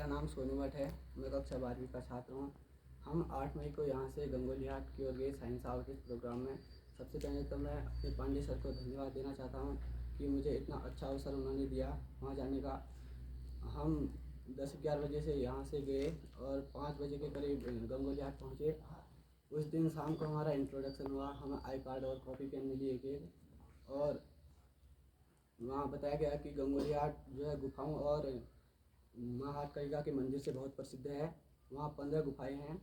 मेरा नाम सोनू भट्ट है। मैं कक्षा 12वीं का छात्र हूँ। हम 8 मई को यहाँ से गंगोली हाट की ओर गए साइंस आवर के प्रोग्राम में। सबसे पहले तो मैं अपने पांडे सर को धन्यवाद देना चाहता हूँ कि मुझे इतना अच्छा अवसर उन्होंने दिया वहाँ जाने का। हम 10-11 बजे से यहाँ से गए और 5 बजे के करीब गंगोली हाट पहुँचे। उस दिन शाम को हमारा इंट्रोडक्शन हुआ। हमें आई कार्ड और कॉपी पेन मिली एक और वहाँ बताया गया कि गंगोली हाट जो है गुफाओं और महाकालिका के मंदिर से बहुत प्रसिद्ध है। वहाँ 15 गुफाएं हैं।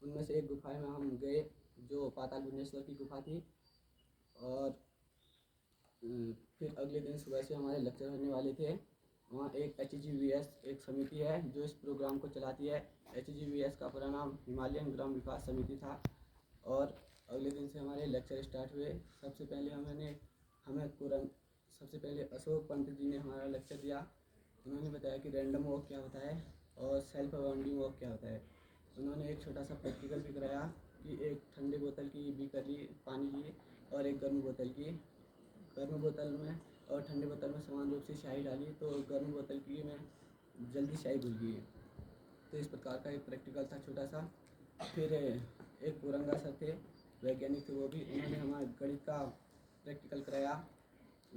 उनमें से एक गुफाएं में हम गए जो पाताल भुवनेश्वर की गुफा थी। और फिर अगले दिन सुबह से हमारे लेक्चर होने वाले थे। वहाँ एक HGVS एक समिति है जो इस प्रोग्राम को चलाती है। HGVS का पूरा नाम हिमालयन ग्राम विकास समिति था। और अगले दिन से हमारे लेक्चर स्टार्ट हुए। सबसे पहले अशोक पंत जी ने हमारा लेक्चर दिया। उन्होंने बताया कि रैंडम वॉक क्या होता है और सेल्फ बाउंडिंग वॉक क्या होता है। उन्होंने एक छोटा सा प्रैक्टिकल भी कराया कि एक ठंडी बोतल की बीकर ली पानी की और एक गर्म बोतल की। गर्म बोतल में और ठंडी बोतल में समान रूप से स्याही डाली तो गर्म बोतल की में जल्दी स्याही घुल गई। तो इस प्रकार का एक प्रैक्टिकल था छोटा सा। फिर एक पुरंगा सर थे, वैज्ञानिक थे वो भी। उन्होंने हमारे गणित का प्रैक्टिकल कराया।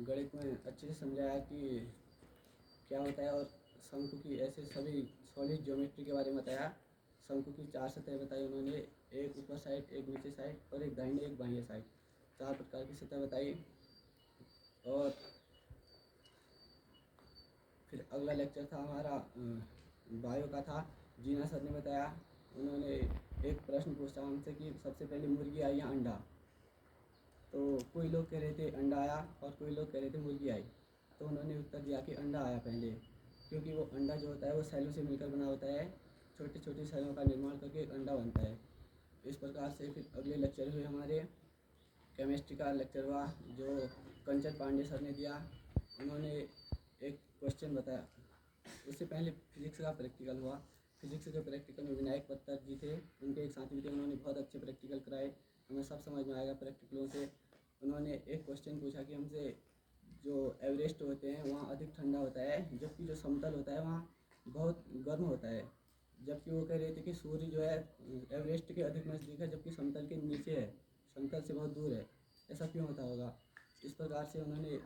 गणित में अच्छे से समझाया कि क्या होता है और शंकु की ऐसे सभी सॉलिड ज्योमेट्री के बारे में बताया। शंकु की 4 सतह बताई उन्होंने, एक ऊपर साइड, एक नीचे साइड और एक दाहिने एक बाह्य साइड, 4 प्रकार की सतह बताई। और फिर अगला लेक्चर था हमारा बायो का था। जीना सर ने बताया। उन्होंने एक प्रश्न पूछा हमसे कि सबसे पहले मुर्गी आई या अंडा। तो कोई लोग कह रहे थे अंडा आया और कोई लोग कह रहे थे मुर्गी आई। तो उन्होंने उत्तर दिया कि अंडा आया पहले, क्योंकि वो अंडा जो होता है वो सेलों से मिलकर बना होता है। छोटे छोटे सेलों का निर्माण करके एक अंडा बनता है। इस प्रकार से फिर अगले लेक्चर हुए हमारे। केमिस्ट्री का लेक्चर हुआ जो कंचन पांडे सर ने दिया। उन्होंने एक क्वेश्चन बताया। उससे पहले फिजिक्स का प्रैक्टिकल हुआ। फिजिक्स के प्रैक्टिकल में विनायक पत्तर जी थे, उनके एक साथी थे। उन्होंने बहुत अच्छे प्रैक्टिकल कराए। हमें सब समझ में आएगा प्रैक्टिकलों से। उन्होंने एक क्वेश्चन पूछा कि हमसे जो एवरेस्ट होते हैं वहाँ अधिक ठंडा होता है, जबकि जो समतल होता है वहाँ बहुत गर्म होता है। जबकि वो कह रहे थे कि सूर्य जो है एवरेस्ट के अधिक नज़दीक है जबकि समतल के नीचे है, समतल से बहुत दूर है। ऐसा क्यों होता होगा। इस प्रकार से उन्होंने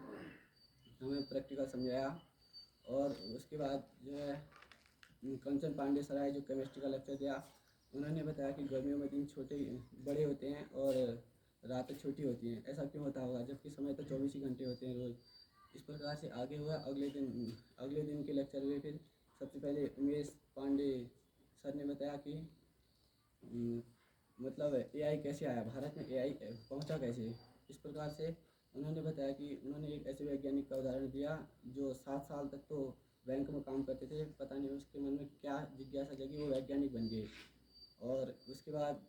हमें प्रैक्टिकल समझाया। और उसके बाद जो है कंचन पांडे सर आए जो केमिस्ट्री का लेक्चर दिया। उन्होंने बताया कि गर्मियों में दिन बड़े होते हैं और रातें छोटी होती हैं। ऐसा क्यों होता होगा जबकि समय तो 24 ही घंटे होते हैं रोज़। इस प्रकार से आगे हुआ। अगले दिन के लेक्चर हुए। फिर सबसे पहले उमेश पांडे सर ने बताया कि मतलब AI कैसे आया, भारत में AI पहुंचा कैसे। इस प्रकार से उन्होंने बताया कि उन्होंने एक ऐसे वैज्ञानिक का उदाहरण दिया जो 7 साल तक तो बैंक में काम करते थे, पता नहीं उसके मन में क्या जिज्ञासा जगी, वो वैज्ञानिक बन गए। और उसके बाद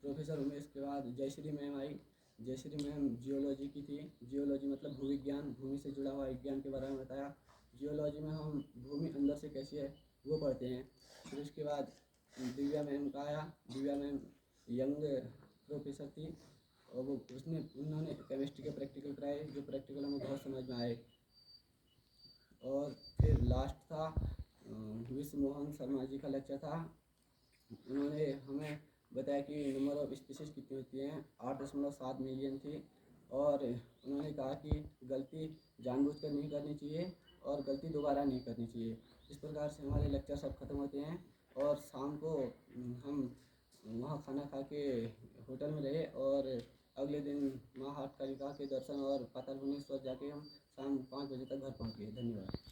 प्रोफेसर उमेश के बाद जयश्री मैम आई। जयश्री मैम जियोलॉजी की थी। जियोलॉजी मतलब भूविज्ञान, भूमि से जुड़ा हुआ विज्ञान के बारे में बताया। जियोलॉजी में हम भूमि अंदर से कैसी है वो पढ़ते हैं। फिर उसके बाद दिव्या मैम का आया। दिव्या मैम यंग प्रोफेसर थी और उन्होंने केमिस्ट्री के प्रैक्टिकल कराए जो प्रैक्टिकल हमें बहुत समझ में आए। और फिर लास्ट था विश्व मोहन शर्मा जी का लेक्चर था। उन्होंने हमें बताया कि नंबर ऑफ स्पीशीज़ कितनी होती हैं, 8.7 मिलियन थी। और उन्होंने कहा कि गलती जानबूझकर नहीं करनी चाहिए और गलती दोबारा नहीं करनी चाहिए। इस प्रकार से हमारे लेक्चर सब खत्म होते हैं और शाम को हम वहाँ खाना खा के होटल में रहे और अगले दिन माँ हाटकालिका के दर्शन और पाताल भुवनेश्वर जाके हम शाम 5 बजे तक घर पहुँच गए। धन्यवाद।